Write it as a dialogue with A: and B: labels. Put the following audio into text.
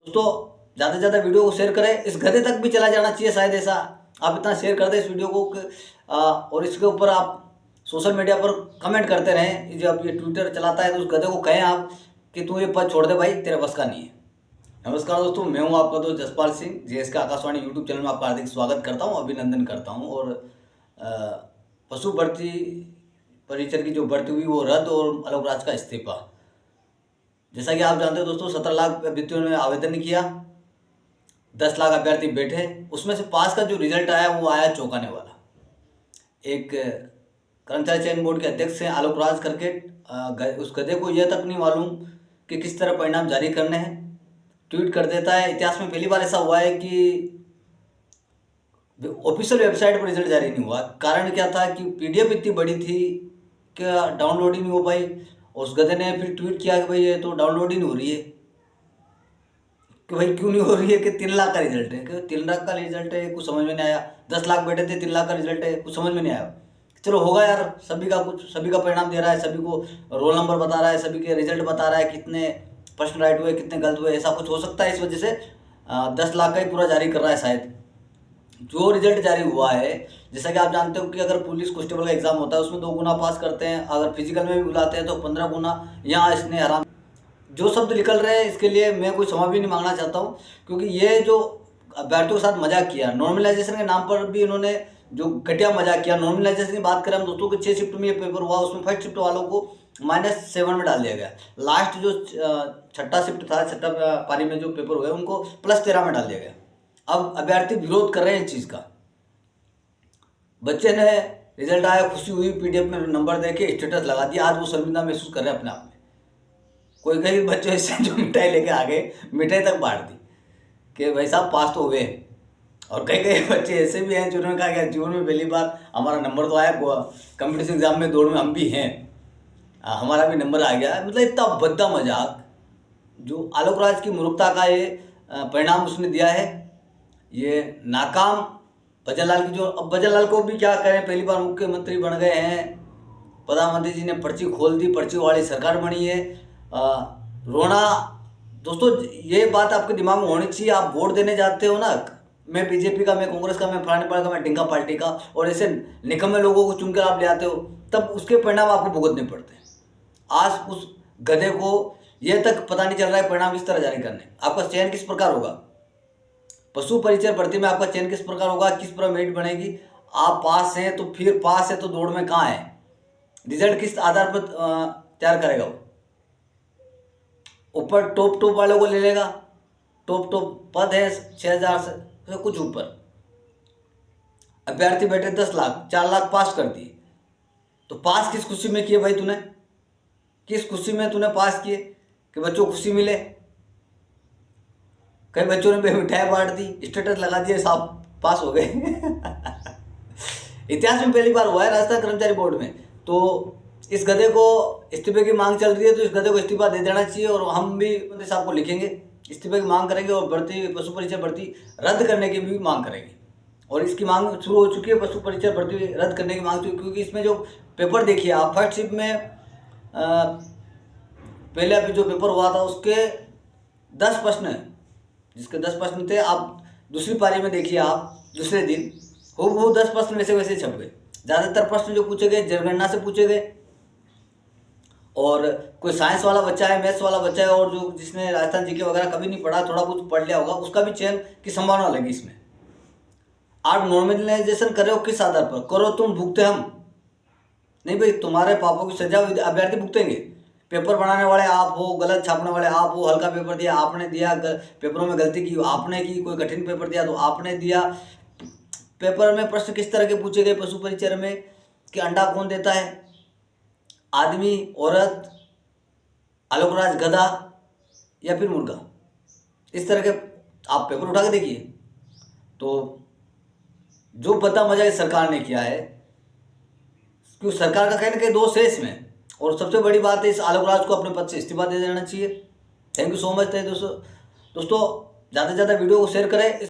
A: दोस्तों ज़्यादा से ज़्यादा वीडियो को शेयर करें, इस गधे तक भी चला जाना चाहिए शायद ऐसा। आप इतना शेयर कर दें इस वीडियो को और इसके ऊपर आप सोशल मीडिया पर कमेंट करते रहें। जब ये ट्विटर चलाता है तो उस गधे को कहें आप कि तू ये पद छोड़ दे भाई, तेरे बस का नहीं है। नमस्कार दोस्तों, मैं हूं आपका दोस्त Jaspal Singh. JSK Akashvani YouTube channel में आपका हार्दिक स्वागत करता हूं, अभिनंदन करता हूं। और पशु भर्ती परिचर की जो भर्ती हुई वो रद्द और आलोक राज का इस्तीफा। जैसा कि आप जानते हो दोस्तों, 17 लाख अभ्यर्थियों ने आवेदन किया, 10 लाख अभ्यर्थी बैठे। उसमें से पास का जो रिजल्ट आया वो आया चौंकाने वाला। एक कर्मचारी चयन बोर्ड के अध्यक्ष हैं आलोक राज करके, उस गधे को यह तक नहीं मालूम कि किस तरह परिणाम जारी करने हैं। ट्वीट कर देता है। इतिहास में पहली बार ऐसा हुआ है कि ऑफिशियल वेबसाइट पर रिजल्ट जारी नहीं हुआ। कारण क्या था कि पीडीएफ इतनी बड़ी थी कि डाउनलोड ही नहीं हो पाई। उस गधे ने फिर ट्वीट किया कि भाई ये तो डाउनलोड ही नहीं हो रही है। कि भाई क्यों नहीं हो रही है? कि 3 लाख का रिजल्ट है। कि 3 लाख का रिजल्ट है, कुछ समझ में नहीं आया। 10 लाख बैठे थे, 3 लाख का रिजल्ट है, कुछ समझ में नहीं आया। चलो होगा यार, सभी का परिणाम दे रहा है, सभी को रोल नंबर बता रहा है, सभी के रिजल्ट बता रहा है, कितने प्रश्न राइट हुए, कितने गलत हुए, ऐसा कुछ हो सकता है। इस वजह से 10 लाख का ही पूरा जारी कर रहा है शायद। जो रिजल्ट जारी हुआ है, जैसा कि आप जानते हो कि अगर पुलिस कांस्टेबल का एग्जाम होता है उसमें 2 गुना पास करते हैं, अगर फिजिकल में भी बुलाते हैं तो 15 गुना। यहाँ इसने आराम जो शब्द निकल रहे हैं इसके लिए मैं कोई क्षमा भी नहीं मांगना चाहता हूँ, क्योंकि ये जो अभ्यर्थियों के साथ मजाक किया, नॉर्मलाइजेशन के नाम पर भी इन्होंने जो घटिया मजाक किया। नॉर्मलाइजेशन की बात करें हम दोस्तों कि 6 शिफ्ट में ये पेपर हुआ, उसमें फर्स्ट शिफ्ट वालों को -7 में डाल दिया गया। लास्ट जो छठा शिफ्ट था, छठा पारी में जो पेपर हुए उनको +13 में डाल दिया गया। अब अभ्यर्थी विरोध कर रहे हैं इस चीज़ का। बच्चे ने रिजल्ट आया, खुशी हुई, पीडीएफ में नंबर देके स्टेटस लगा दिया। आज वो शर्मिंदा महसूस कर रहे हैं अपने आप में। कोई कई बच्चों इससे जो मिठाई लेके आ गए, मिठाई तक बांट दी कि भाई साहब पास तो हुए। और कई बच्चे ऐसे भी हैं जिन्होंने कहा कि जीवन में पहली बार हमारा नंबर तो आया, कंपटीशन एग्जाम में दौड़ में हम भी हैं, हमारा भी नंबर आ गया। मतलब इतना भद्दा मजाक, जो आलोक राज की मूर्खता का ये परिणाम उसने दिया है। ये नाकाम भजनलाल की जो, अब भजनलाल को भी क्या करें, पहली बार मुख्यमंत्री बन गए हैं, प्रधानमंत्री जी ने पर्ची खोल दी, पर्ची वाली सरकार बनी है। रोना दोस्तों, ये बात आपके दिमाग में होनी चाहिए। आप वोट देने जाते हो ना, मैं बीजेपी का, मैं कांग्रेस का, मैं फलाने पार्टी का, मैं ढिंगा पार्टी का, और ऐसे निकम्मे लोगों को चुनकर आप ले आते हो, तब उसके परिणाम आपको भुगतने पड़ते हैं। आज उस गधे को यह तक पता नहीं चल रहा है परिणाम किस तरह जारी करने। आपका चयन किस प्रकार होगा? पशु परिचय भर्ती में आपका चयन किस प्रकार होगा? किस प्रकार मेरिट बनेगी? आप पास हैं तो फिर पास है तो दौड़ में कहाँ है? रिजल्ट किस आधार पर तैयार करेगा वो? ऊपर टॉप वालों को ले लेगा। टॉप पद है 6000 से कुछ ऊपर। अभ्यर्थी बैठे 10 लाख, 4 लाख पास कर दिए। तो पास किस खुशी में किए भाई तूने? किस खुशी में तूने पास किए कि बच्चों को खुशी मिले? कई बच्चों ने मिठाई बांट दी, स्टेटस लगा दिए, साहब पास हो गए। इतिहास में पहली बार हुआ है राजस्थान कर्मचारी बोर्ड में। तो इस गधे को इस्तीफे की मांग चल रही है, तो इस गधे को इस्तीफा दे देना चाहिए। और हम भी मंत्री साहब को लिखेंगे, इस्तीफे की मांग करेंगे और भर्ती, पशु परिचय भर्ती रद्द करने की भी मांग करेंगे। और इसकी मांग शुरू हो चुकी है, पशु परिचय भर्ती रद्द करने की मांग, क्योंकि इसमें जो पेपर देखिए आप, फर्स्ट शिफ्ट में पहले अभी जो पेपर हुआ था उसके 10 प्रश्न, जिसके 10 प्रश्न थे, आप दूसरी पारी में देखिए, आप दूसरे दिन वो 10 प्रश्न वैसे छप गए। ज़्यादातर प्रश्न जो पूछे गए जनगणना से पूछे गए। और कोई साइंस वाला बच्चा है, मैथ्स वाला बच्चा है, और जो जिसने राजस्थान जीके वगैरह कभी नहीं पढ़ा, थोड़ा कुछ पढ़ लिया होगा, उसका भी चयन की संभावना लगी इसमें। आप नॉर्मलाइजेशन कर रहे हो किस आधार पर? करो तुम, भुगते हम नहीं भाई। तुम्हारे पापों की सजा अभ्यर्थी भुगतेंगे। पेपर बनाने वाले आप हो, गलत छापने वाले आप हो, हल्का पेपर दिया आपने दिया, पेपरों में गलती की आपने की, कोई कठिन पेपर दिया तो आपने दिया। पेपर में प्रश्न किस तरह के पूछे गए पशु परिचय में कि अंडा कौन देता है? आदमी, औरत, आलोक राज गधा या फिर मुर्गा? इस तरह के आप पेपर उठा के देखिए। तो जो पता मजा इस सरकार ने किया है, क्यों सरकार का कहीं ना कहीं दोष है इसमें। और सबसे बड़ी बात है, इस आलोक राज को अपने पद से इस्तीफा दे देना चाहिए। Thank you so much. दोस्तों ज़्यादा से ज़्यादा वीडियो को शेयर करें।